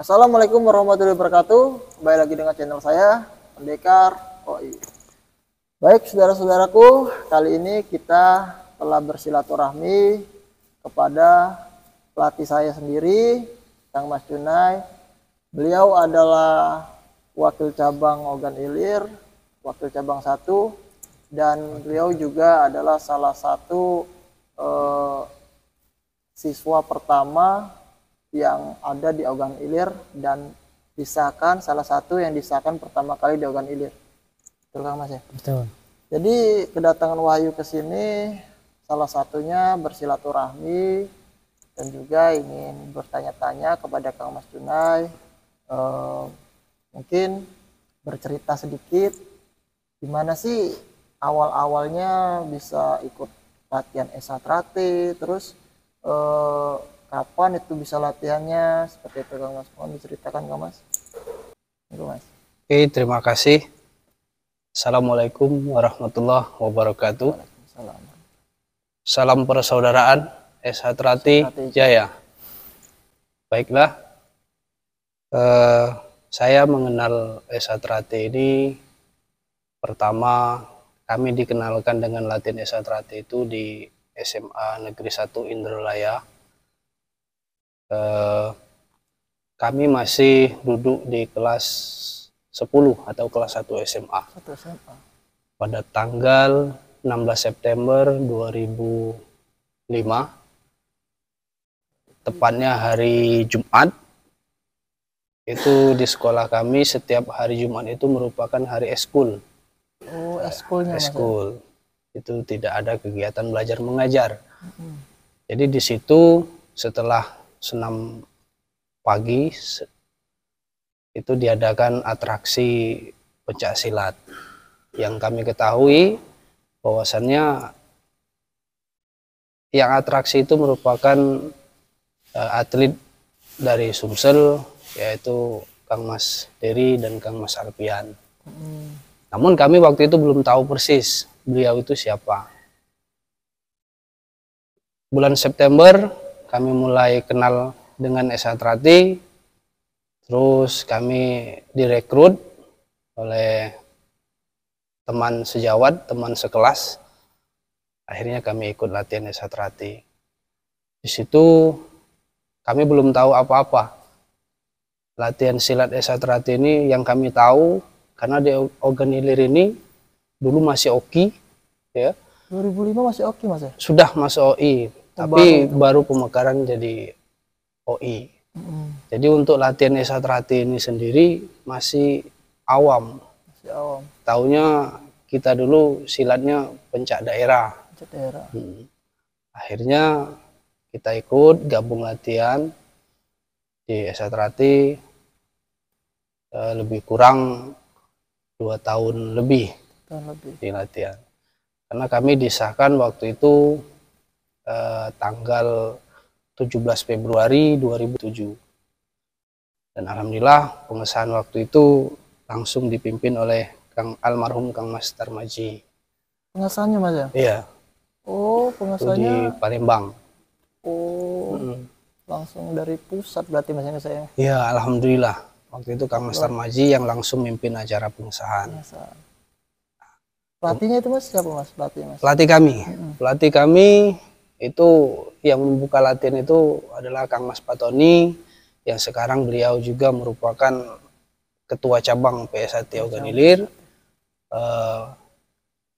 Assalamualaikum warahmatullahi wabarakatuh. Kembali lagi dengan channel saya, Pendekar OI. Baik saudara-saudaraku, kali ini kita telah bersilaturahmi kepada pelatih saya sendiri, Kang Mas Junai. Beliau adalah wakil cabang Ogan Ilir, wakil cabang 1, dan beliau juga adalah salah satu siswa pertama yang ada di Ogan Ilir dan disahkan, salah satu yang disahkan pertama kali di Ogan Ilir. Betul Kang Mas ya? Betul. Jadi kedatangan Wahyu ke sini salah satunya bersilaturahmi dan juga ingin bertanya-tanya kepada Kang Mas Junai, mungkin bercerita sedikit gimana sih awal-awalnya bisa ikut latihan Esatrate, terus kapan itu bisa latihannya, seperti itu Kang Mas. Mohon diceritakan Kang Mas. Itu Mas. Oke, terima kasih. Assalamualaikum warahmatullahi wabarakatuh. Salam persaudaraan Esatrate Jaya. Baiklah, saya mengenal Esatrate ini pertama kami dikenalkan dengan latihan Esatrate itu di SMA Negeri 1 Indralaya. Kami masih duduk di kelas 10 atau kelas 1 SMA. Pada tanggal 16 September 2005, tepatnya hari Jumat, itu di sekolah kami setiap hari Jumat itu merupakan hari eskul. Oh, eskulnya eskul. Itu tidak ada kegiatan belajar mengajar. Jadi di situ setelah senam pagi itu diadakan atraksi pencak silat. Yang kami ketahui bahwasannya yang atraksi itu merupakan atlet dari Sumsel, yaitu Kang Mas Dery dan Kang Mas Alpian. Namun kami waktu itu belum tahu persis beliau itu siapa. Bulan September kami mulai kenal dengan Esatrate, terus kami direkrut oleh teman sejawat, teman sekelas. Akhirnya kami ikut latihan Esatrate. Di situ kami belum tahu apa-apa. Latihan silat Esatrate ini yang kami tahu karena di Ogan Ilir ini dulu masih OKI, ya. 2005 masih OKI Mas ya? Sudah masuk OI. Tapi baru pemekaran jadi OI. Jadi untuk latihan Esatrate ini sendiri masih awam. Taunya kita dulu silatnya pencak daerah. Akhirnya kita ikut gabung latihan di Esatrate lebih kurang 2 tahun lebih di latihan. Karena kami disahkan waktu itu tanggal 17 Februari 2007. Dan alhamdulillah pengesahan waktu itu langsung dipimpin oleh almarhum Kang Mas Tarmaji. Pengesahannya Mas ya? Iya. Oh, Itu di pengesahannya. Palembang. Oh, langsung dari pusat berarti Mas ya saya? Iya, alhamdulillah. Waktu itu Kang Mas Tarmaji yang langsung mimpin acara pengesahan. Pengesahan. Pelatihnya itu Mas siapa Mas? Pelatih kami. Pelatih kami itu yang membuka latihan itu adalah Kang Mas Patoni, yang sekarang beliau juga merupakan ketua cabang PSAT Ogan Ilir.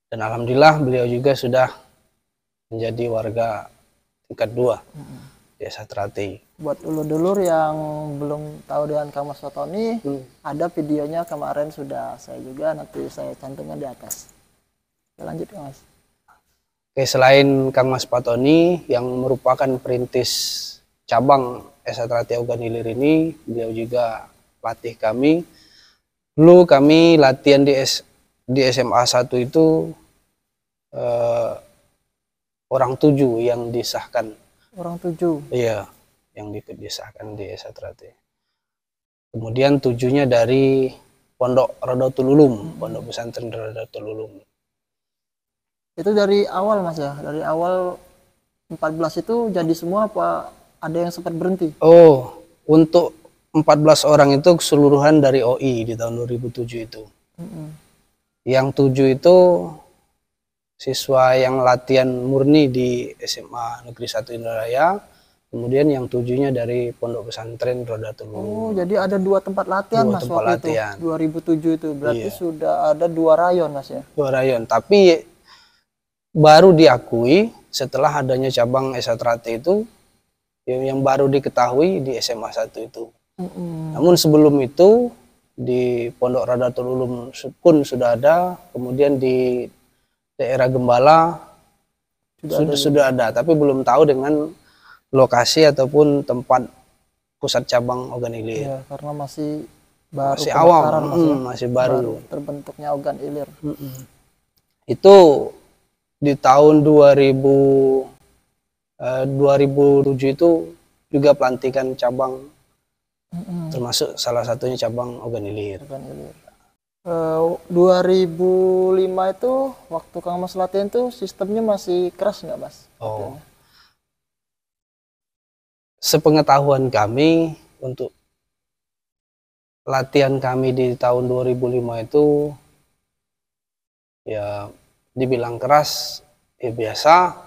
Dan alhamdulillah beliau juga sudah menjadi warga tingkat 2 di Esa Trate. Buat dulur-dulur yang belum tahu dengan Kang Mas Patoni, ada videonya kemarin sudah saya juga, nanti saya cantumkan di atas. Kita lanjut ya Mas. Oke, selain Kang Mas Patoni yang merupakan perintis cabang Esa Trate Ogan Ilir ini, beliau juga pelatih kami. Dulu kami latihan di SMA 1 itu orang 7 yang disahkan. Orang 7? Iya, yang disahkan di Esa Trate. Kemudian 7-nya dari Pondok Rodotul Ulum, Pondok Pesantren Rodotul Ulum. Itu dari awal Mas ya? Dari awal 14 itu jadi semua apa ada yang sempat berhenti? Oh, untuk 14 orang itu keseluruhan dari OI di tahun 2007 itu. Yang 7 itu siswa yang latihan murni di SMA Negeri 1 Indralaya. Kemudian yang 7-nya dari Pondok Pesantren Rodotul Ulum. Oh, jadi ada 2 tempat latihan Mas waktu itu. 2007 itu. Berarti sudah ada 2 rayon Mas ya? 2 rayon, tapi baru diakui setelah adanya cabang Esa Trate itu, yang baru diketahui di SMA 1 itu. Namun sebelum itu di Pondok Rodotul Ulum pun sudah ada, kemudian di daerah Gembala sudah ada, tapi belum tahu dengan lokasi ataupun tempat pusat cabang Ogan Ilir. Ya, karena masih baru, masih awam, masih baru terbentuknya Ogan Ilir. Itu di tahun 2007 itu juga pelantikan cabang, termasuk salah satunya cabang Ogan Ilir. 2005 itu waktu Kang Mas latihan tuh sistemnya masih keras nggak Mas? Oh. Sepengetahuan kami, untuk latihan kami di tahun 2005 itu ya dibilang keras ya biasa,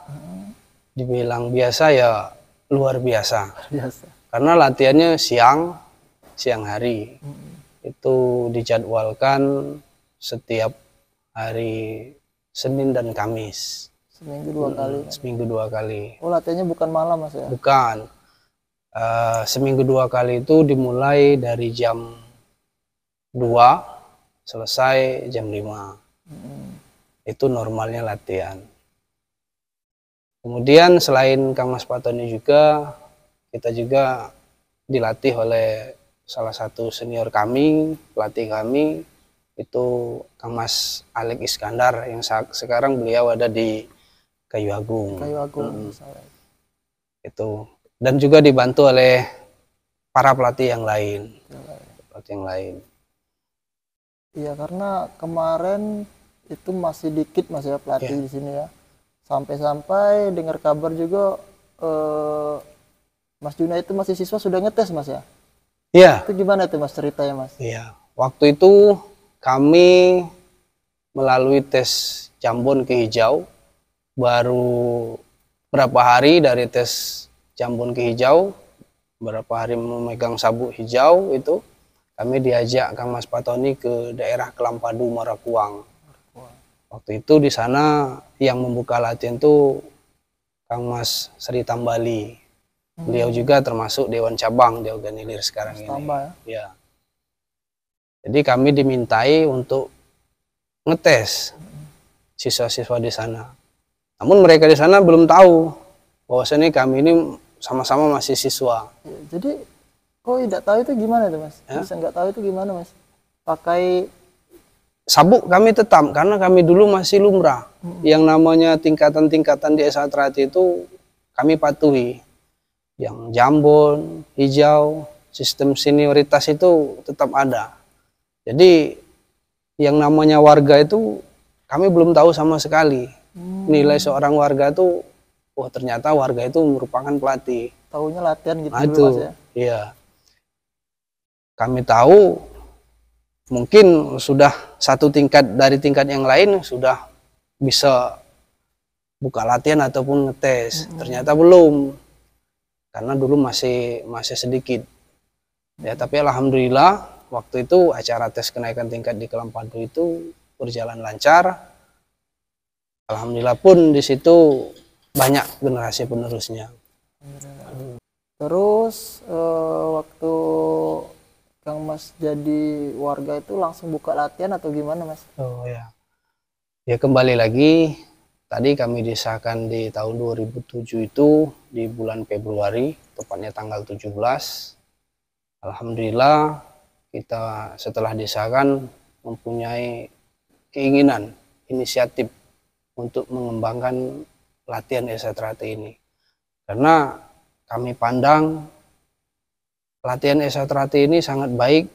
dibilang biasa ya luar biasa. Karena latihannya siang hari. Itu dijadwalkan setiap hari Senin dan Kamis. Seminggu 2 kali. Seminggu 2 kali. Oh, latihannya bukan malam Mas ya? Bukan. Seminggu 2 kali itu dimulai dari jam 2 selesai jam 5. Itu normalnya latihan. Kemudian selain Kang Mas Patoni juga, kita juga dilatih oleh salah satu senior kami, pelatih kami, itu Kang Mas Alek Iskandar, yang sekarang beliau ada di Kayu Agung. Itu. Dan juga dibantu oleh para pelatih yang lain. Iya, karena kemarin itu masih dikit Mas ya pelatih di sini ya. Sampai-sampai dengar kabar juga Mas Juna itu masih siswa sudah ngetes Mas ya? Iya. Itu gimana tuh Mas ceritanya Mas? Iya. Waktu itu kami melalui tes Jambon ke hijau, baru berapa hari dari tes Jambon ke hijau, berapa hari memegang sabuk hijau itu, kami diajak Kang Mas Patoni ke daerah Kelampadu Marakuang. Waktu itu di sana yang membuka latihan itu Kang Mas Sri Tambali. Beliau juga termasuk Dewan Cabang di Ogan Ilir sekarang ini. Ya. Jadi kami dimintai untuk ngetes siswa-siswa di sana. Namun mereka di sana belum tahu bahwasanya kami ini sama-sama masih siswa. Ya, jadi kok tidak tahu itu gimana tuh Mas? Bisa nggak tahu itu gimana Mas? Pakai sabuk kami tetap, karena kami dulu masih lumrah. Yang namanya tingkatan-tingkatan di Esa Trate itu kami patuhi. Yang Jambon, hijau, sistem senioritas itu tetap ada. Jadi yang namanya warga itu kami belum tahu sama sekali. Nilai seorang warga itu, oh ternyata warga itu merupakan pelatih. Tahunya latihan gitu Nah, dulu itu, Mas ya. iya. Kami tahu mungkin sudah satu tingkat dari tingkat yang lain sudah bisa buka latihan ataupun ngetes. Ternyata belum, karena dulu masih sedikit. Ya, tapi alhamdulillah waktu itu acara tes kenaikan tingkat di Kelampadu itu berjalan lancar. Alhamdulillah pun di situ banyak generasi penerusnya. Terus waktu Kang Mas jadi warga itu langsung buka latihan atau gimana Mas? Oh ya. Ya kembali lagi, tadi kami disahkan di tahun 2007 itu di bulan Februari, tepatnya tanggal 17. Alhamdulillah kita setelah disahkan mempunyai keinginan, inisiatif untuk mengembangkan latihan Esatrate ini. Karena kami pandang latihan Esatrate ini sangat baik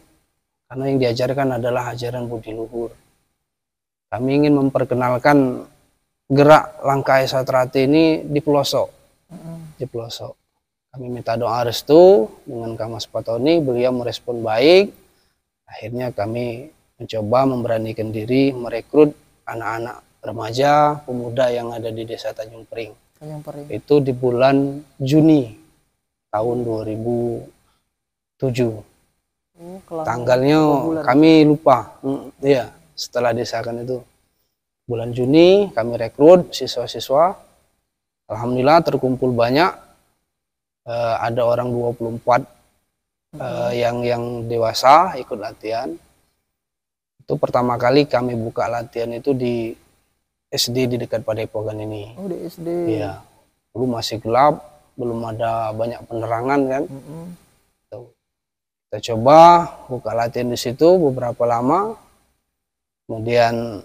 karena yang diajarkan adalah ajaran budi luhur. Kami ingin memperkenalkan gerak langkah Esatrate ini di pelosok. Di pelosok. Kami minta doa restu dengan Kang Mas Fatoni, beliau merespon baik. Akhirnya kami mencoba memberanikan diri merekrut anak-anak remaja, pemuda yang ada di Desa Tanjung Pring. Itu di bulan Juni tahun 2007. Tanggalnya kami lupa. Iya, setelah disahkan itu. Bulan Juni kami rekrut siswa-siswa. Alhamdulillah terkumpul banyak. Ada orang 24 yang dewasa ikut latihan. Itu pertama kali kami buka latihan itu di SD di dekat Padepokan ini. Oh, di SD. Iya. Dulu masih gelap, belum ada banyak penerangan kan. Kita coba buka latihan di situ beberapa lama. Kemudian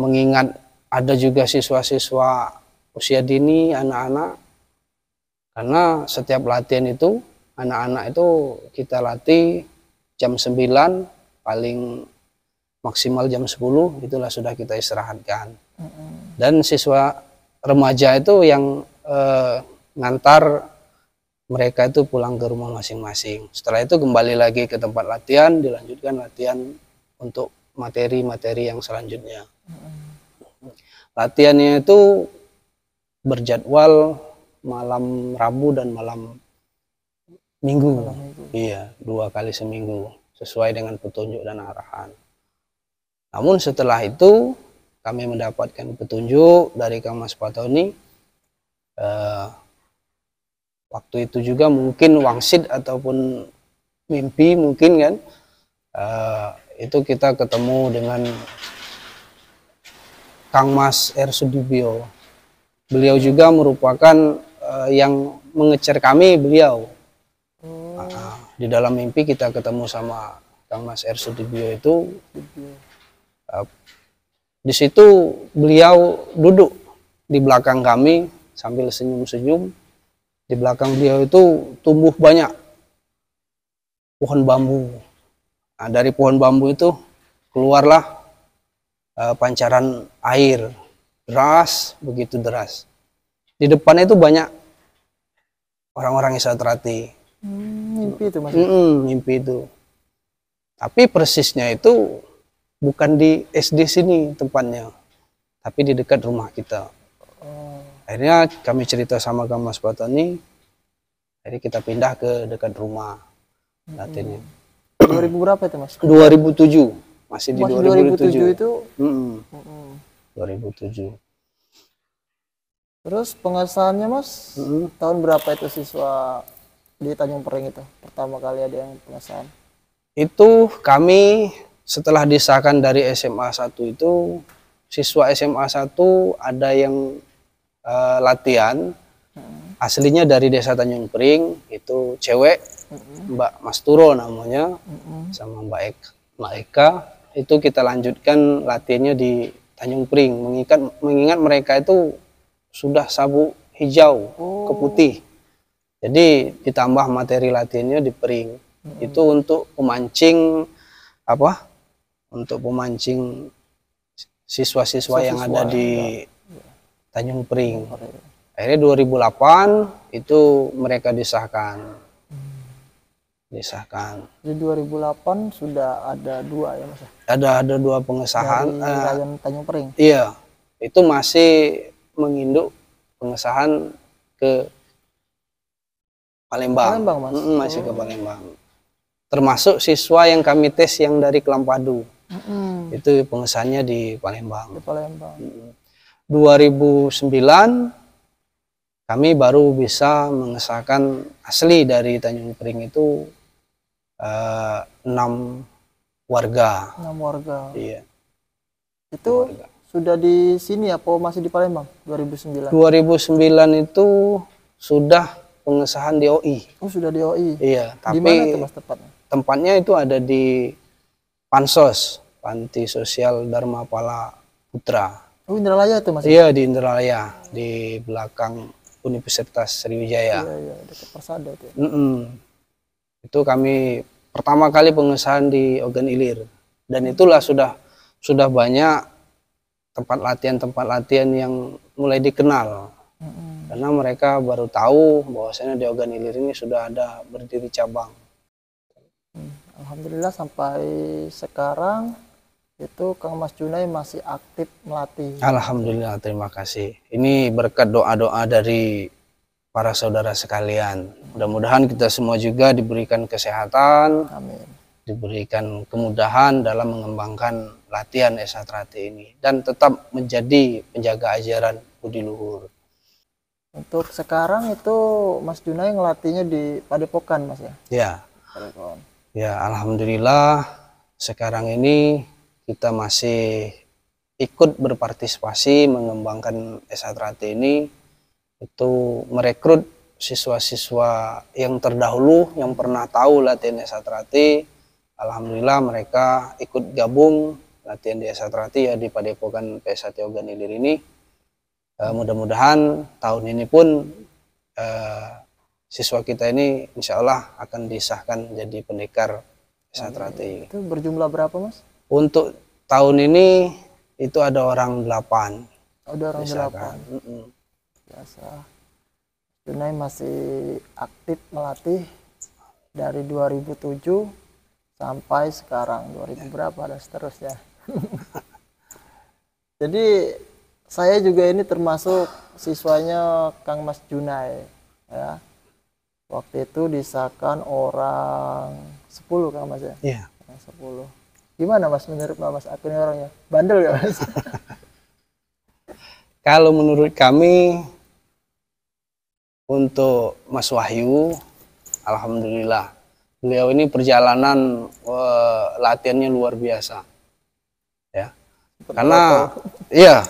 mengingat ada juga siswa-siswa usia dini, anak-anak. Karena setiap latihan itu, anak-anak itu kita latih jam 9, paling maksimal jam 10, itulah sudah kita istirahatkan. Dan siswa remaja itu yang ngantar mereka itu pulang ke rumah masing-masing. Setelah itu kembali lagi ke tempat latihan, dilanjutkan latihan untuk materi-materi yang selanjutnya. Latihannya itu berjadwal malam Rabu dan malam Minggu. Iya, 2 kali seminggu sesuai dengan petunjuk dan arahan. Namun setelah itu kami mendapatkan petunjuk dari Kang Mas Fatoni. Waktu itu juga mungkin wangsit ataupun mimpi mungkin kan. Itu kita ketemu dengan Kang Mas R. Sudibyo. Beliau juga merupakan yang mengecer kami, beliau. Di dalam mimpi kita ketemu sama Kang Mas R. Sudibyo itu. Di situ beliau duduk di belakang kami sambil senyum-senyum. Di belakang beliau itu tumbuh banyak pohon bambu. Nah, dari pohon bambu itu keluarlah pancaran air deras, begitu deras. Di depan itu banyak orang-orang Esatrate. Mimpi itu Mas. Mimpi itu. Tapi persisnya itu bukan di SD sini tempatnya, tapi di dekat rumah kita. Akhirnya kami cerita sama Kang Mas Fatoni, jadi kita pindah ke dekat rumah latihannya. 2000 berapa itu Mas? 2007. Masih di 2007 itu. 2007. Terus pengesahannya Mas, tahun berapa itu siswa di Tanjung Pring itu? Pertama kali ada yang pengesahan. Itu kami setelah disahkan dari SMA 1 itu, siswa SMA 1 ada yang latihan. Aslinya dari Desa Tanjung Pring, itu cewek, Mbak Masturo namanya, sama Mbak Eka. Itu kita lanjutkan latihannya di Tanjung Pring, mengingat mereka itu sudah sabuk hijau ke putih. Jadi ditambah materi latihannya di pering. Itu untuk pemancing apa? Untuk pemancing siswa-siswa yang ada di Tanjung Pring. Akhirnya 2008 itu mereka disahkan. Di 2008 sudah ada 2 ya Mas? Ada 2 pengesahan. Dari rayon Tanjung Pring. Iya, itu masih menginduk pengesahan ke Palembang. Palembang, Mas? Masih ke Palembang. Termasuk siswa yang kami tes yang dari Kelampadu. Itu pengesahannya di Palembang. Di Palembang. 2009 kami baru bisa mengesahkan asli dari Tanjung Pring itu 6 warga. 6 warga. Iya. Itu sudah di sini apa masih di Palembang 2009? 2009 itu sudah pengesahan di OI. Oh, sudah di OI. Iya, tapi di mana itu Mas tepatnya? Tempatnya itu ada di Pansos, Panti Sosial Dharma Pala Putra. Oh, Indralaya itu Mas? Iya, di Indralaya, di belakang Universitas Sriwijaya. Iya, dekat Persada itu. Itu kami pertama kali pengesahan di Ogan Ilir, dan itulah sudah banyak tempat latihan yang mulai dikenal. Karena mereka baru tahu bahwasanya di Ogan Ilir ini sudah ada berdiri cabang. Alhamdulillah sampai sekarang itu Kang Mas Junai masih aktif melatih. Alhamdulillah, terima kasih. Ini berkat doa-doa dari para saudara sekalian. Mudah-mudahan kita semua juga diberikan kesehatan, amin, diberikan kemudahan dalam mengembangkan latihan Esatrati ini dan tetap menjadi penjaga ajaran budi luhur. Untuk sekarang itu Mas Junai ngelatihnya di Padepokan, Mas ya? Ya. Padepokan. Ya, alhamdulillah sekarang ini kita masih ikut berpartisipasi mengembangkan Esatrati ini, itu merekrut siswa-siswa yang terdahulu yang pernah tahu latihan Esatrati. Alhamdulillah mereka ikut gabung latihan di Esatrati ya di Padepokan PSAT Ogan Ilir ini. Mudah-mudahan tahun ini pun siswa kita ini insya Allah akan disahkan jadi pendekar Esatrati. Itu berjumlah berapa Mas? Untuk tahun ini itu ada orang 8. Ada orang 8. Biasa. Junai masih aktif melatih dari 2007 sampai sekarang 2000 berapa dan seterusnya. Jadi saya juga ini termasuk siswanya Kang Mas Junai ya. Waktu itu disahkan orang 10 Kang Mas ya? Iya. 10. Gimana Mas menurut Mas aku ini orangnya? Bandel gak Mas? Kalau menurut kami untuk Mas Wahyu, alhamdulillah beliau ini perjalanan latihannya luar biasa. Ya. Karena iya,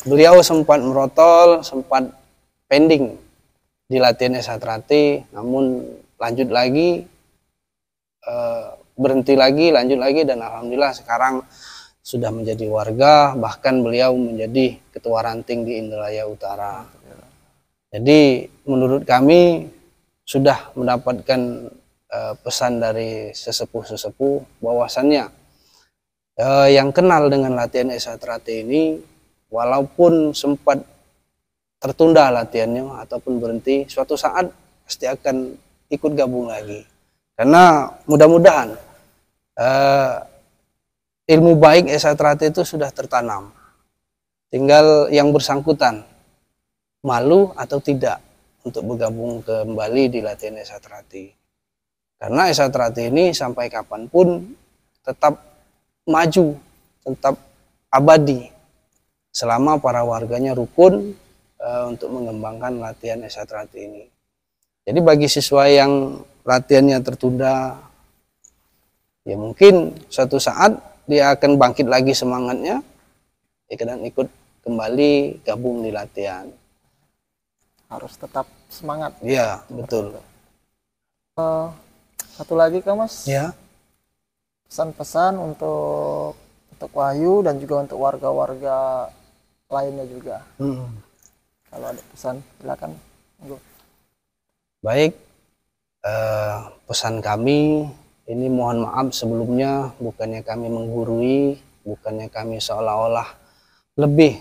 beliau sempat merotol, sempat pending di latihan Esatrati, namun lanjut lagi, berhenti lagi, lanjut lagi, dan alhamdulillah sekarang sudah menjadi warga, bahkan beliau menjadi ketua ranting di Indralaya Utara. Jadi menurut kami sudah mendapatkan pesan dari sesepuh-sesepuh bahwasannya yang kenal dengan latihan Esatrati ini, walaupun sempat tertunda latihannya ataupun berhenti, suatu saat pasti akan ikut gabung lagi. Karena mudah-mudahan ilmu baik Esatrati itu sudah tertanam. Tinggal yang bersangkutan malu atau tidak untuk bergabung kembali di latihan Esatrati. Karena Esatrati ini sampai kapanpun tetap maju, tetap abadi selama para warganya rukun untuk mengembangkan latihan Esatrati ini. Jadi bagi siswa yang latihannya tertunda, ya mungkin suatu saat dia akan bangkit lagi semangatnya, dan ikut kembali gabung di latihan. Harus tetap semangat. Iya, betul. Satu lagi Kang Mas. Ya. Pesan-pesan untuk Wahyu dan juga untuk warga-warga lainnya juga. Kalau ada pesan, silakan. Baik, pesan kami ini, mohon maaf sebelumnya, bukannya kami menggurui, bukannya kami seolah-olah lebih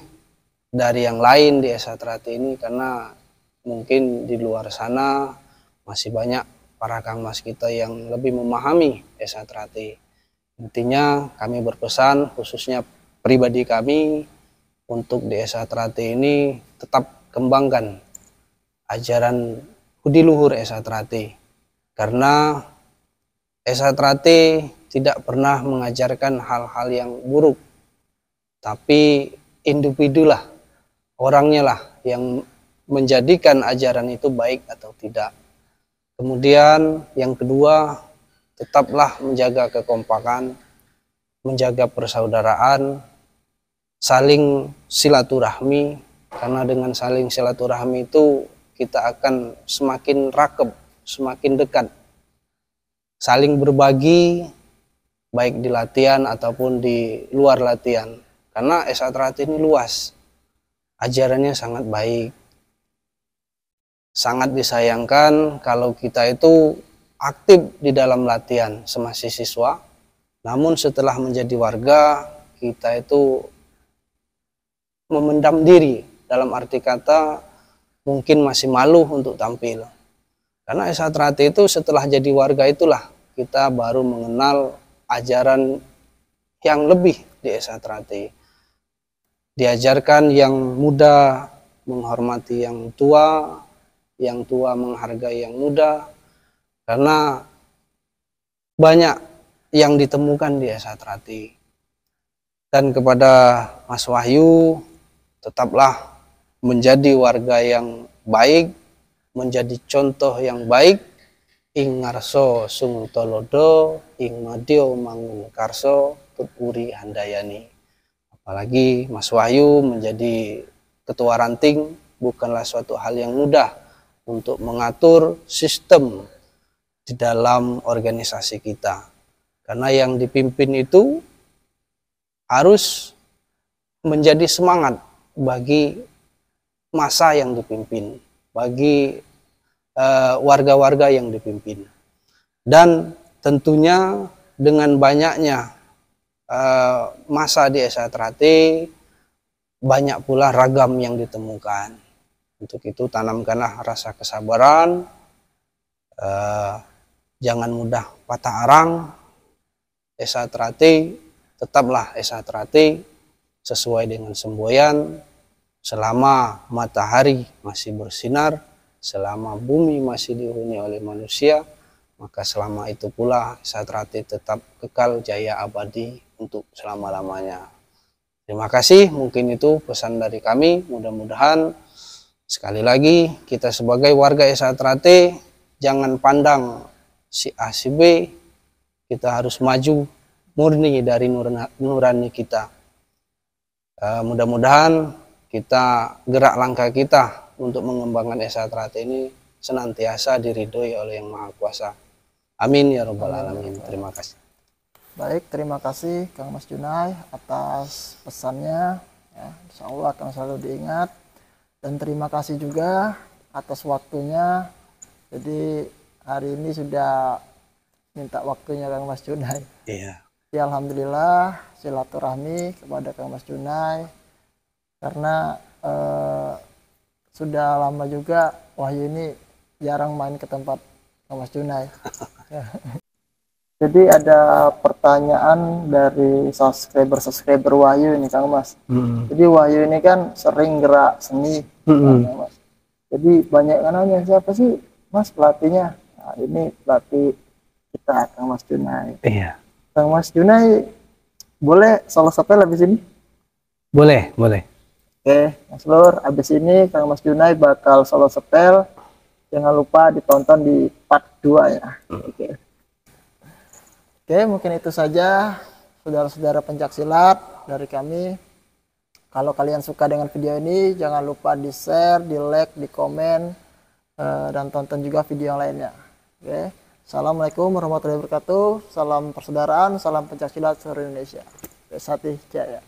dari yang lain di Esa Trate ini, karena mungkin di luar sana masih banyak para Kang Mas kita yang lebih memahami Esa Trate. Intinya kami berpesan, khususnya pribadi kami, untuk di Esa Trate ini tetap kembangkan ajaran budi luhur Esa Trate, karena Esa Trate tidak pernah mengajarkan hal-hal yang buruk, tapi individu lah, orangnya lah yang menjadikan ajaran itu baik atau tidak. Kemudian yang kedua, tetaplah menjaga kekompakan, menjaga persaudaraan, saling silaturahmi, karena dengan saling silaturahmi itu kita akan semakin rakep, semakin dekat. Saling berbagi, baik di latihan ataupun di luar latihan. Karena Esa Trate ini luas, ajarannya sangat baik. Sangat disayangkan kalau kita itu aktif di dalam latihan semasa siswa, namun setelah menjadi warga, kita itu memendam diri, dalam arti kata mungkin masih malu untuk tampil. Karena Esa Trate itu setelah jadi warga itulah kita baru mengenal ajaran yang lebih di Esa Trate. Diajarkan yang muda menghormati yang tua menghargai yang muda, karena banyak yang ditemukan di Esa Trate. Dan kepada Mas Wahyu, tetaplah menjadi warga yang baik, menjadi contoh yang baik, ing ngarso sung tolodo, ing madyo mangun karso tuturi handayani. Apalagi Mas Wahyu menjadi ketua ranting bukanlah suatu hal yang mudah untuk mengatur sistem di dalam organisasi kita, karena yang dipimpin itu harus menjadi semangat bagi masa yang dipimpin, bagi warga-warga yang dipimpin. Dan tentunya dengan banyaknya masa di Esa Trate, banyak pula ragam yang ditemukan. Untuk itu tanamkanlah rasa kesabaran, jangan mudah patah arang. Esa Trate tetaplah Esa Trate sesuai dengan semboyan. Selama matahari masih bersinar, selama bumi masih dihuni oleh manusia, maka selama itu pula Esa Trate tetap kekal jaya abadi untuk selama-lamanya. Terima kasih, mungkin itu pesan dari kami. Mudah-mudahan sekali lagi kita sebagai warga Esa Trate jangan pandang si A si B, kita harus maju murni dari nurani kita. Mudah-mudahan kita gerak langkah kita untuk mengembangkan Esa Trate ini senantiasa diridhoi oleh Yang Maha Kuasa. Amin ya robbal alamin. Terima kasih. Baik, terima kasih Kang Mas Junai atas pesannya. Ya, insya Allah akan selalu diingat. Dan terima kasih juga atas waktunya. Jadi hari ini sudah minta waktunya Kang Mas Junai. Iya. Ya, alhamdulillah silaturahmi kepada Kang Mas Junai, karena sudah lama juga Wahyu ini jarang main ke tempat Kang Mas Junai. Jadi ada pertanyaan dari subscriber Wahyu ini Kang Mas. Jadi Wahyu ini kan sering gerak seni, Kang Mas. Jadi banyak yang nanya, siapa sih Mas pelatihnya? Nah, ini pelatih kita Kang Mas Junai. Iya. Kang Mas Junai boleh solo sepel habis ini? Boleh, boleh. Oke, Mas Lur, habis ini Kang Mas Junai bakal solo sepel. Jangan lupa ditonton di part 2 ya. Oke, mungkin itu saja saudara-saudara pencaksilat dari kami. Kalau kalian suka dengan video ini, jangan lupa di share, di like, di komen, dan tonton juga video yang lainnya. Oke, assalamualaikum warahmatullahi wabarakatuh. Salam persaudaraan, salam pencaksilat seluruh Indonesia. Satih Jaya.